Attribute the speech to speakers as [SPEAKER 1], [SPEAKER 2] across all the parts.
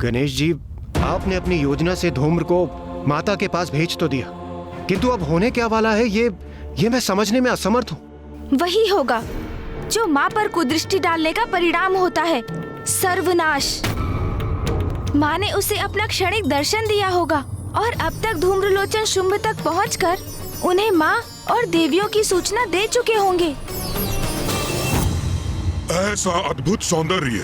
[SPEAKER 1] गणेश जी, आपने अपनी योजना से धूम्र को माता के पास भेज तो दिया, किंतु अब होने क्या वाला है ये मैं समझने में असमर्थ हूँ।
[SPEAKER 2] वही होगा जो माँ पर कुदृष्टि डालने का परिणाम होता है, सर्वनाश। माँ ने उसे अपना क्षणिक दर्शन दिया होगा और अब तक धूम्रलोचन शुंभ तक पहुंचकर उन्हें माँ और देवियों की सूचना दे चुके होंगे।
[SPEAKER 3] ऐसा अद्भुत सौंदर्य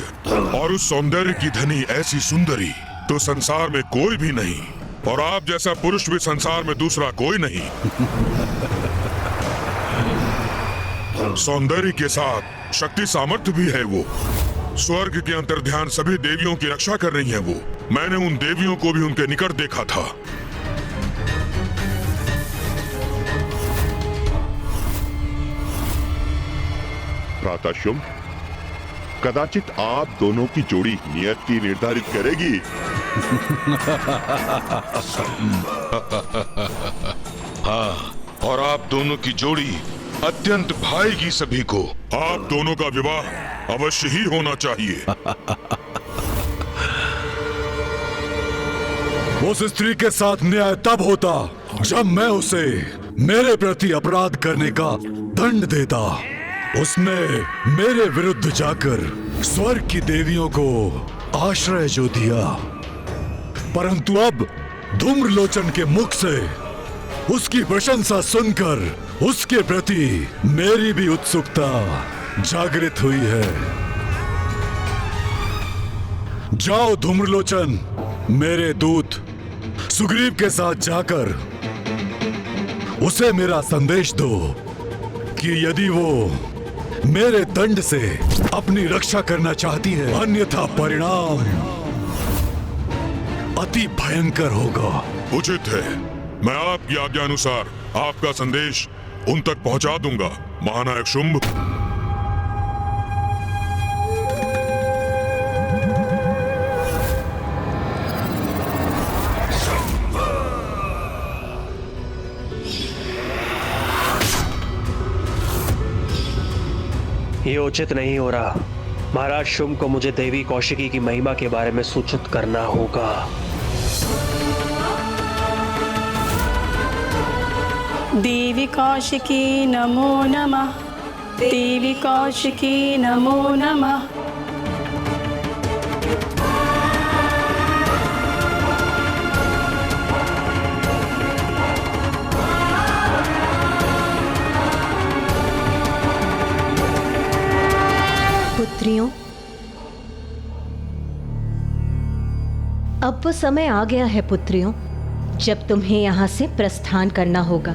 [SPEAKER 3] और उस सौंदर्य की धनी ऐसी सुंदरी तो संसार में कोई भी नहीं, और आप जैसा पुरुष भी संसार में दूसरा कोई नहीं। सौंदर्य के साथ शक्ति सामर्थ्य भी है वो। स्वर्ग के अंतर्ध्यान सभी देवियों की रक्षा कर रही है वो। मैंने उन देवियों को भी उनके निकट देखा था।
[SPEAKER 4] भ्राता शुंभ, कदाचित आप दोनों की जोड़ी नियति निर्धारित करेगी।
[SPEAKER 3] हाँ, और आप दोनों की जोड़ी अत्यंत भाएगी सभी को। आप दोनों का विवाह अवश्य ही होना चाहिए।
[SPEAKER 5] उस स्त्री के साथ न्याय तब होता जब मैं उसे मेरे प्रति अपराध करने का दंड देता। उसने मेरे विरुद्ध जाकर स्वर्ग की देवियों को आश्रय जो दिया, परंतु अब धूम्रलोचन के मुख से उसकी प्रशंसा सुनकर उसके प्रति मेरी भी उत्सुकता जागृत हुई है। जाओ धूम्रलोचन, मेरे दूत सुग्रीव के साथ जाकर उसे मेरा संदेश दो कि यदि वो मेरे दंड से अपनी रक्षा करना चाहती है, अन्यथा परिणाम अति भयंकर होगा।
[SPEAKER 3] उचित है, मैं आपकी आज्ञा अनुसार आपका संदेश उन तक पहुंचा दूंगा, महानायक शुंभ।
[SPEAKER 6] ये उचित नहीं हो रहा। महाराज शुंभ को मुझे देवी कौशिकी की महिमा के बारे में सूचित करना होगा।
[SPEAKER 7] देवी कौशिकी नमो नमः। देवी कौशिकी नमो नमः।
[SPEAKER 8] पुत्रियों, अब वो समय आ गया है पुत्रियों, जब तुम्हें यहाँ से प्रस्थान करना होगा।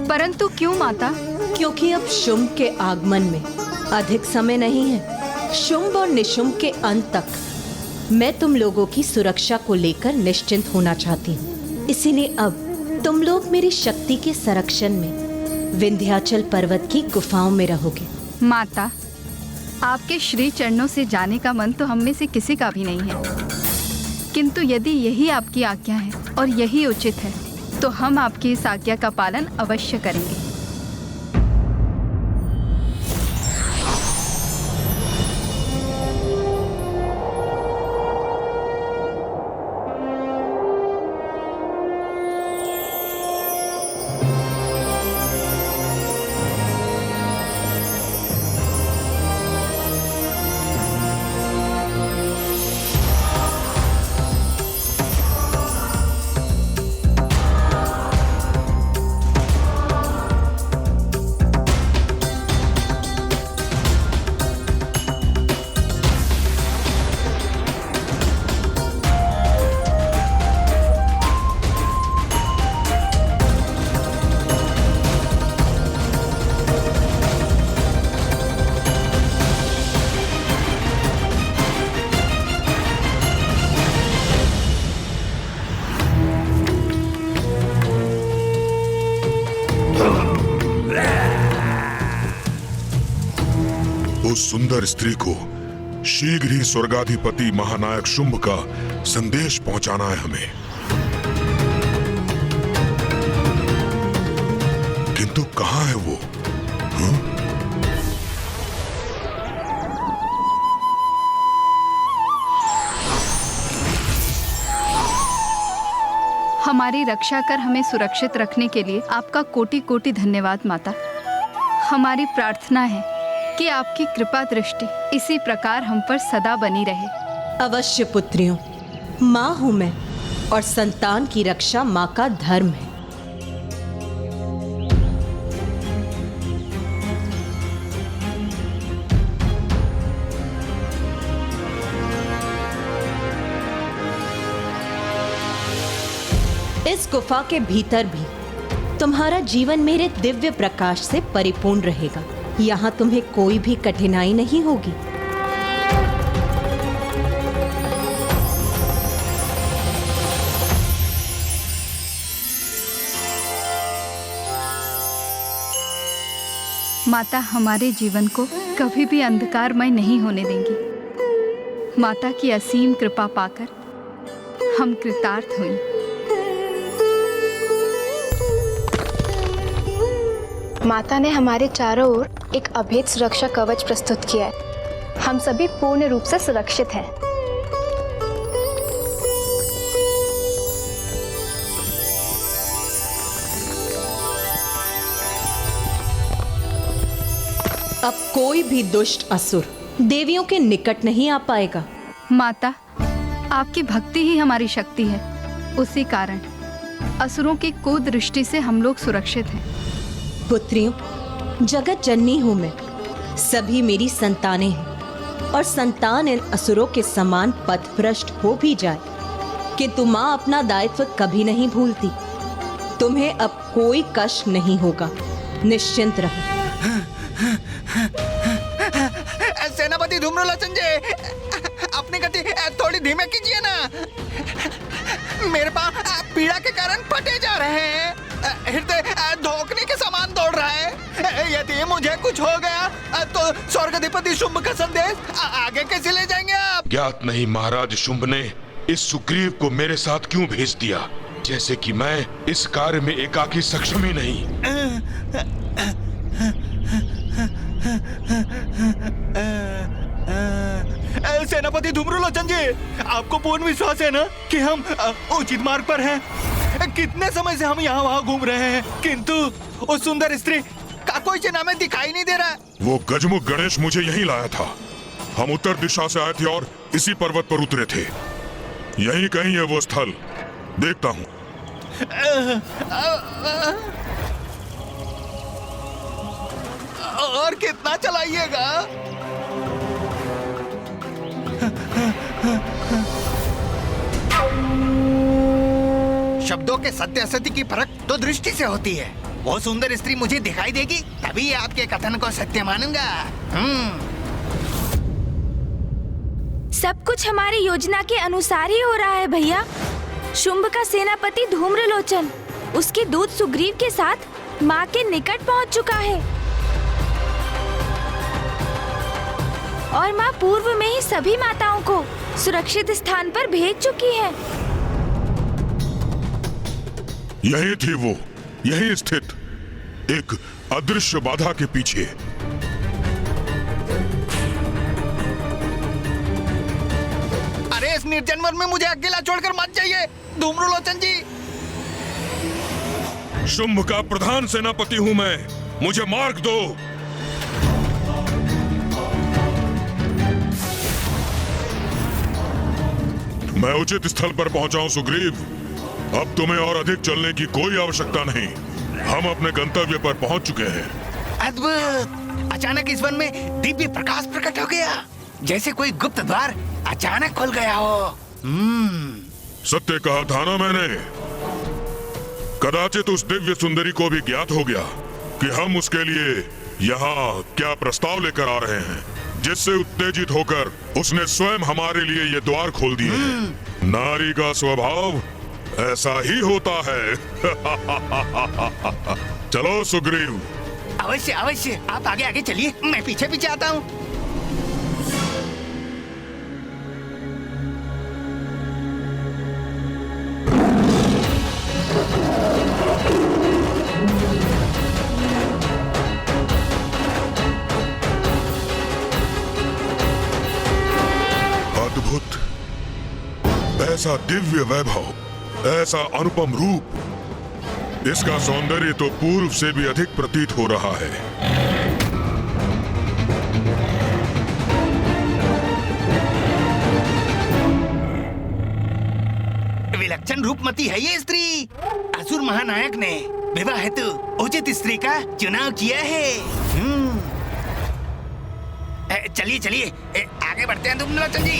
[SPEAKER 2] परंतु क्यों माता?
[SPEAKER 8] क्योंकि अब शुंभ के आगमन में अधिक समय नहीं है। शुंभ और निशुंभ के अंत तक मैं तुम लोगों की सुरक्षा को लेकर निश्चिंत होना चाहती हूँ। इसीलिए अब तुम लोग मेरी शक्ति के संरक्षण में विंध्याचल पर्वत की गुफाओं में रहोगे।
[SPEAKER 9] माता, आपके श्री चरणों से जाने का मन तो हम में से किसी का भी नहीं है, किंतु यदि यही आपकी आज्ञा है और यही उचित है तो हम आपकी इस आज्ञा का पालन अवश्य करेंगे।
[SPEAKER 3] उस सुंदर स्त्री को शीघ्र ही स्वर्गाधिपति महानायक शुंभ का संदेश पहुंचाना है हमें। किंतु कहां है वो?
[SPEAKER 9] हमारी रक्षा कर हमें सुरक्षित रखने के लिए आपका कोटि कोटि धन्यवाद माता। हमारी प्रार्थना है कि आपकी कृपा दृष्टि इसी प्रकार हम पर सदा बनी रहे।
[SPEAKER 8] अवश्य पुत्रियों, माँ हूं मैं और संतान की रक्षा माँ का धर्म है। इस गुफा के भीतर भी तुम्हारा जीवन मेरे दिव्य प्रकाश से परिपूर्ण रहेगा। यहाँ तुम्हें कोई भी कठिनाई नहीं होगी।
[SPEAKER 9] माता हमारे जीवन को कभी भी अंधकारमय नहीं होने देंगी। माता की असीम कृपा पाकर हम कृतार्थ हुई।
[SPEAKER 10] माता ने हमारे चारों ओर एक अभेद सुरक्षा कवच प्रस्तुत किया है। हम सभी पूर्ण रूप से सुरक्षित हैं।
[SPEAKER 8] अब कोई भी दुष्ट असुर देवियों के निकट नहीं आ पाएगा।
[SPEAKER 9] माता, आपकी भक्ति ही हमारी शक्ति है। उसी कारण असुरों की कुदृष्टि से हम लोग सुरक्षित हैं।
[SPEAKER 8] पुत्रियों, जगत जननी हूं मैं, सभी मेरी संतानें हैं और संतान इन असुरों के समान पथभ्रष्ट हो भी जाए किंतु माँ अपना दायित्व कभी नहीं भूलती। तुम्हें अब कोई कष्ट नहीं होगा, निश्चिंत रहो।
[SPEAKER 11] सेनापति धूम्रलोचन जी, अपनी गति थोड़ी धीमे कीजिए ना। मेरे पाँव पीड़ा के कारण फटे जा रहे हैं। हृदय धोखने के समान दौड़ रहा है। यदि मुझे कुछ हो गया तो स्वर्गाधिपति शुंभ का संदेश आगे कैसे ले जाएंगे आप?
[SPEAKER 3] ज्ञात नहीं महाराज शुंभ ने इस सुग्रीव को मेरे साथ क्यों भेज दिया, जैसे कि मैं इस कार्य में एकाकी सक्षम ही नहीं।
[SPEAKER 11] सेनापति धूम्रलोचन जी, आपको पूर्ण विश्वास है ना कि हम उचित मार्ग पर हैं? कितने समय से हम यहाँ वहाँ घूम रहे हैं किंतु उस सुंदर स्त्री का कोई चिन्ह हमें दिखाई नहीं दे रहा।
[SPEAKER 3] वो गजमुख गणेश मुझे यहीं लाया था। हम उत्तर दिशा से आए थे और इसी पर्वत पर उतरे थे। यहीं कहीं है वो स्थल, देखता हूँ।
[SPEAKER 11] और कितना चलाइएगा? शब्दों के सत्य असत्य की परख तो दृष्टि से होती है। वो सुंदर स्त्री मुझे दिखाई देगी तभी आपके कथन को सत्य मानूंगा।
[SPEAKER 2] सब कुछ हमारी योजना के अनुसार ही हो रहा है भैया। शुंभ का सेनापति धूम्रलोचन उसके दूत सुग्रीव के साथ माँ के निकट पहुँच चुका है और माँ पूर्व में ही सभी माताओं को सुरक्षित स्थान पर भेज चुकी है।
[SPEAKER 3] यही थी वो, यही स्थित एक अदृश्य बाधा के पीछे।
[SPEAKER 11] अरे इस निर्जन वन में मुझे अकेला छोड़कर मत जाइए धूम्रलोचन जी।
[SPEAKER 3] शुंभ का प्रधान सेनापति हूं मैं, मुझे मार्ग दो। मैं उचित स्थल पर पहुंचा हूं सुग्रीव। अब तुम्हें और अधिक चलने की कोई आवश्यकता नहीं। हम अपने गंतव्य पर पहुंच चुके हैं।
[SPEAKER 11] अद्भुत! अचानक इस वन में दिव्य प्रकाश प्रकट हो गया, जैसे कोई गुप्त द्वार अचानक खुल गया हो।
[SPEAKER 3] सत्य कहा था ना मैंने। कदाचित उस दिव्य सुंदरी को भी ज्ञात हो गया कि हम उसके लिए यहाँ क्या प्रस्ताव लेकर आ रहे हैं, जिससे उत्तेजित होकर उसने स्वयं हमारे लिए ये द्वार खोल दिए हैं। नारी का स्वभाव ऐसा ही होता है। चलो सुग्रीव।
[SPEAKER 11] अवश्य अवश्य, आप आगे आगे चलिए, मैं पीछे पीछे आता हूँ।
[SPEAKER 3] अद्भुत, ऐसा दिव्य वैभव ऐसा अनुपम रूप, इसका सौंदर्य तो पूर्व से भी अधिक प्रतीत हो रहा है।
[SPEAKER 11] विलक्षण रूपमती है ये स्त्री। असुर महानायक ने विवाह हेतु उचित स्त्री का चुनाव किया है। चलिए चलिए आगे बढ़ते हैं धूम्रलोचन जी।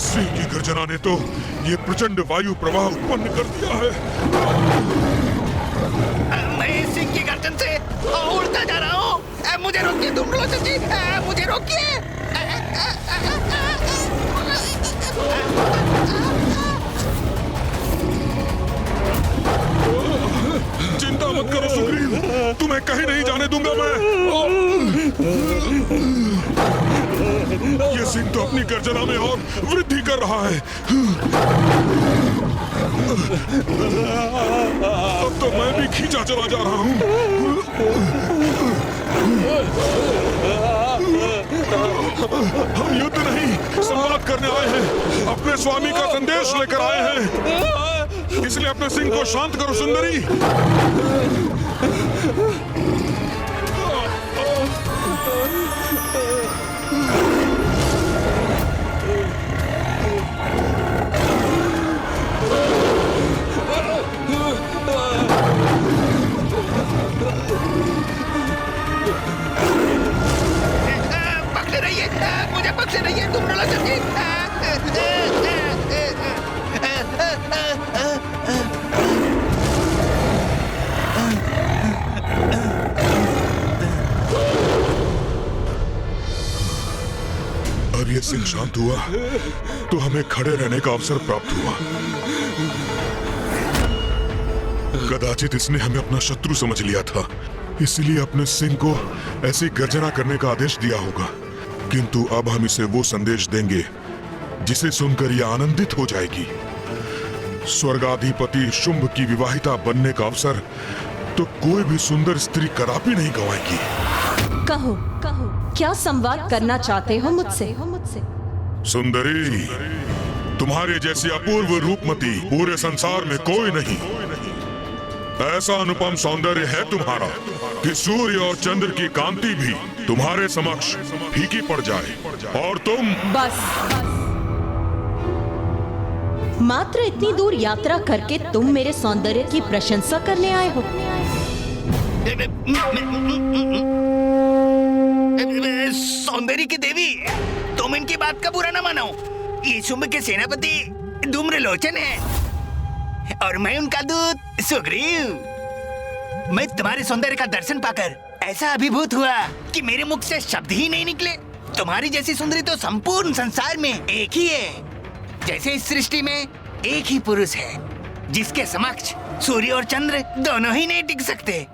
[SPEAKER 3] सिंह की गर्जना ने तो ये प्रचंड वायु प्रवाह उत्पन्न कर दिया है।
[SPEAKER 11] मैं सिंह की गर्जन से उड़ता जा रहा हूँ। मुझे रोकिए धूम्रलोचन जी, मुझे रोकिए।
[SPEAKER 3] चिंता मत करो सुग्रीव, तुम्हें कहीं नहीं जाने दूंगा मैं। ये सिंह तो अपनी गर्जना में और वृद्धि कर रहा है। अब तो मैं भी खींचा चला जा रहा हूँ। हम युद्ध नहीं, संवाद करने आए हैं। अपने स्वामी का संदेश लेकर आए हैं, इसलिए अपने सिंह को शांत करो सुंदरी।
[SPEAKER 11] पकड़े रहिए, मुझे पकड़े रहिए धूम्रलोचन जी।
[SPEAKER 3] अब ये सिंह शांत हुआ तो हमें खड़े रहने का अवसर प्राप्त हुआ। कदाचित इसने हमें अपना शत्रु समझ लिया था, इसलिए अपने सिंह को ऐसी गर्जना करने का आदेश दिया होगा। किंतु अब हम इसे वो संदेश देंगे जिसे सुनकर यह आनंदित हो जाएगी। स्वर्गाधिपति शुंभ की विवाहिता बनने का अवसर तो कोई भी सुंदर स्त्री कदापि नहीं गंवाएगी।
[SPEAKER 8] कहो कहो, क्या संवाद करना चाहते हो मुझसे?
[SPEAKER 3] सुंदरी, तुम्हारे जैसी अपूर्व रूपमती पूरे संसार में कोई नहीं। ऐसा अनुपम सौंदर्य है तुम्हारा कि सूर्य और चंद्र की कांति भी तुम्हारे समक्ष फीकी पड़ जाए और तुम
[SPEAKER 8] बस मात्र इतनी दूर यात्रा करके तुम मेरे सौंदर्य की प्रशंसा करने आए हो?
[SPEAKER 11] सौंदर्य की देवी, तुम इनकी बात का बुरा न मानो। ये शुंभ के सेनापति धूम्रलोचन है और मैं उनका दूत सुग्रीव। मैं तुम्हारे सौंदर्य का दर्शन पाकर ऐसा अभिभूत हुआ कि मेरे मुख से शब्द ही नहीं निकले। तुम्हारी जैसी सुंदरी तो संपूर्ण संसार में एक ही है। जैसे इस सृष्टि में एक ही पुरुष है जिसके समक्ष सूर्य और चंद्र दोनों ही नहीं टिक सकते।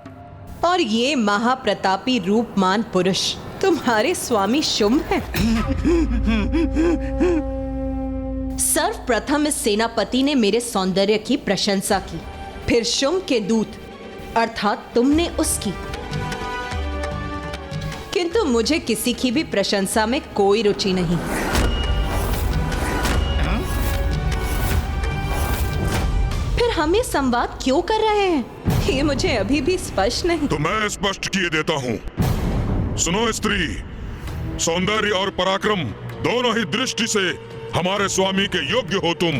[SPEAKER 8] और ये महाप्रतापी रूपमान पुरुष तुम्हारे स्वामी शुंभ हैं। सर्वप्रथम इस सेनापति ने मेरे सौंदर्य की प्रशंसा की, फिर शुंभ के दूत अर्थात तुमने उसकी। किंतु मुझे किसी की भी प्रशंसा में कोई रुचि नहीं। फिर हम ये संवाद क्यों कर रहे हैं, ये मुझे अभी भी स्पष्ट नहीं।
[SPEAKER 3] तो मैं स्पष्ट किए देता हूँ। सुनो स्त्री, सौंदर्य और पराक्रम दोनों ही दृष्टि से हमारे स्वामी के योग्य हो तुम।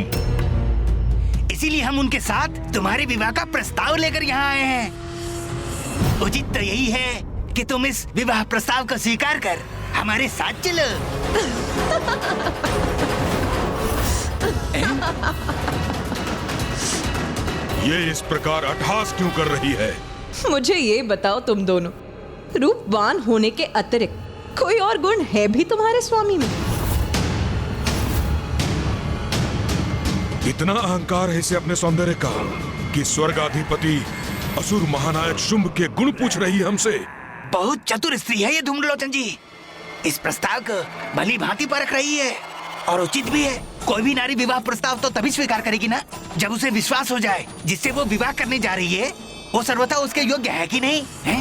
[SPEAKER 11] इसीलिए हम उनके साथ तुम्हारे विवाह का प्रस्ताव लेकर यहाँ आए हैं। उचित तो यही है कि तुम इस विवाह प्रस्ताव को स्वीकार कर हमारे साथ चलो।
[SPEAKER 3] ये इस प्रकार अट्टहास क्यों कर रही है?
[SPEAKER 8] मुझे ये बताओ तुम दोनों, रूपवान होने के अतिरिक्त कोई और गुण है भी तुम्हारे स्वामी में?
[SPEAKER 3] इतना अहंकार है इसे अपने सौंदर्य का कि स्वर्गाधिपति असुर महानायक शुंभ के गुण पूछ रही है हमसे।
[SPEAKER 11] बहुत चतुर स्त्री है ये धूम्रलोचन जी। इस प्रस्ताव को भली भांति परख रही है और उचित भी है। कोई भी नारी विवाह प्रस्ताव तो तभी स्वीकार करेगी ना जब उसे विश्वास हो जाए जिससे वो विवाह करने जा रही है वो सर्वथा उसके योग्य है कि नहीं है?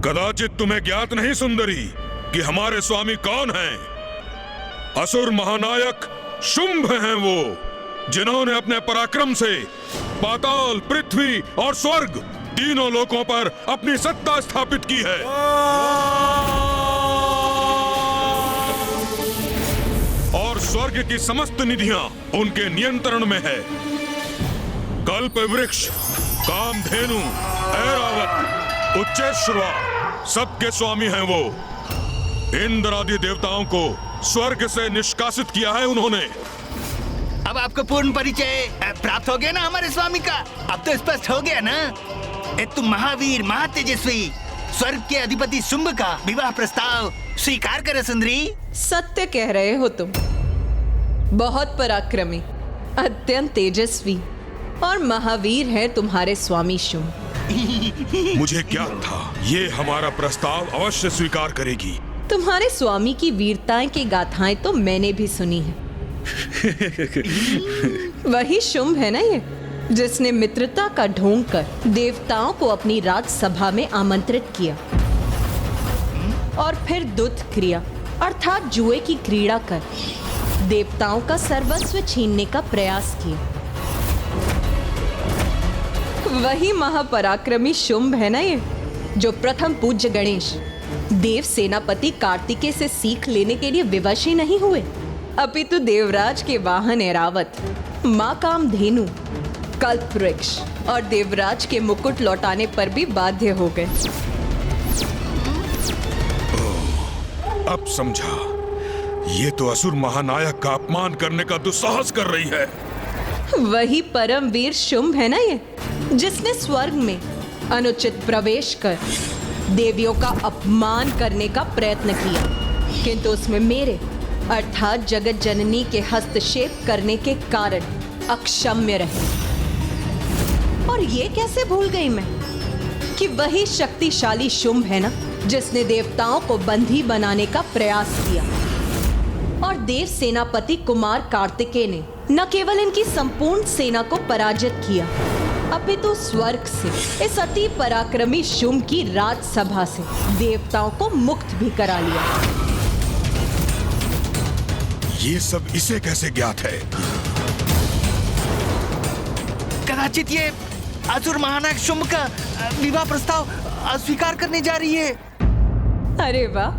[SPEAKER 3] कदाचित तुम्हें ज्ञात नहीं सुंदरी कि हमारे स्वामी कौन हैं? असुर महानायक शुंभ हैं वो, जिन्होंने अपने पराक्रम से पाताल, पृथ्वी और स्वर्ग तीनों लोकों पर अपनी सत्ता स्थापित की है। और स्वर्ग की समस्त निधियां उनके नियंत्रण में है। कल्प वृक्ष, कामधेनु, ऐरावत, उच्चैश्रवा सबके स्वामी हैं वो। इंद्र आदि देवताओं को स्वर्ग से निष्कासित किया है उन्होंने।
[SPEAKER 11] अब आपको पूर्ण परिचय प्राप्त हो गया ना हमारे स्वामी का? अब तो स्पष्ट हो गया ना? तुम महावीर, महातेजस्वी स्वर्ग के अधिपति शुंभ का विवाह प्रस्ताव स्वीकार करे सुंदरी।
[SPEAKER 8] सत्य कह रहे हो तुम। बहुत पराक्रमी, अत्यंत तेजस्वी और महावीर है तुम्हारे स्वामी शुंभ।
[SPEAKER 3] मुझे क्या था ये हमारा प्रस्ताव अवश्य स्वीकार करेगी।
[SPEAKER 8] तुम्हारे स्वामी की वीरताएं की गाथाएं तो मैंने भी सुनी है। वही शुंभ है ना ये, जिसने मित्रता का ढोंग कर देवताओं को अपनी राजसभा में आमंत्रित किया और फिर दुत क्रिया अर्थात जुए की क्रीड़ा कर देवताओं का सर्वस्व छीनने का प्रयास किया। वही महापराक्रमी शुंभ है ना ये, जो प्रथम पूज्य गणेश देव सेनापति कार्तिकेय से सीख लेने के लिए विवश ही नहीं हुए, अपितु देवराज के वाहन ऐरावत, मां कामधेनु, कल्प वृक्ष और देवराज के मुकुट लौटाने पर भी बाध्य हो गए।
[SPEAKER 3] अब समझा, ये तो असुर महानायक का अपमान करने का दुस्साहस कर रही है।
[SPEAKER 8] वही परमवीर शुंभ है ना ये, जिसने स्वर्ग में अनुचित प्रवेश कर देवियों का अपमान करने का प्रयत्न किया, किंतु उसमें मेरे अर्थात जगत जननी के हस्तक्षेप करने के कारण अक्षम्य रहे। और ये कैसे भूल गई मैं कि वही शक्तिशाली शुंभ है ना, जिसने देवताओं को बंधी बनाने का प्रयास किया और देव सेनापति कुमार कार्तिकेय ने न केवल इनकी संपूर्ण सेना को पराजित किया, अपितु स्वर्ग से इस अति पराक्रमी शुंभ की राजसभा से देवताओं को मुक्त भी करा लिया।
[SPEAKER 3] ये सब इसे कैसे ज्ञात है?
[SPEAKER 11] कदाचित ये असुर महानायक शुंभ का विवाह प्रस्ताव अस्वीकार करने जा रही है।
[SPEAKER 8] अरे वाह,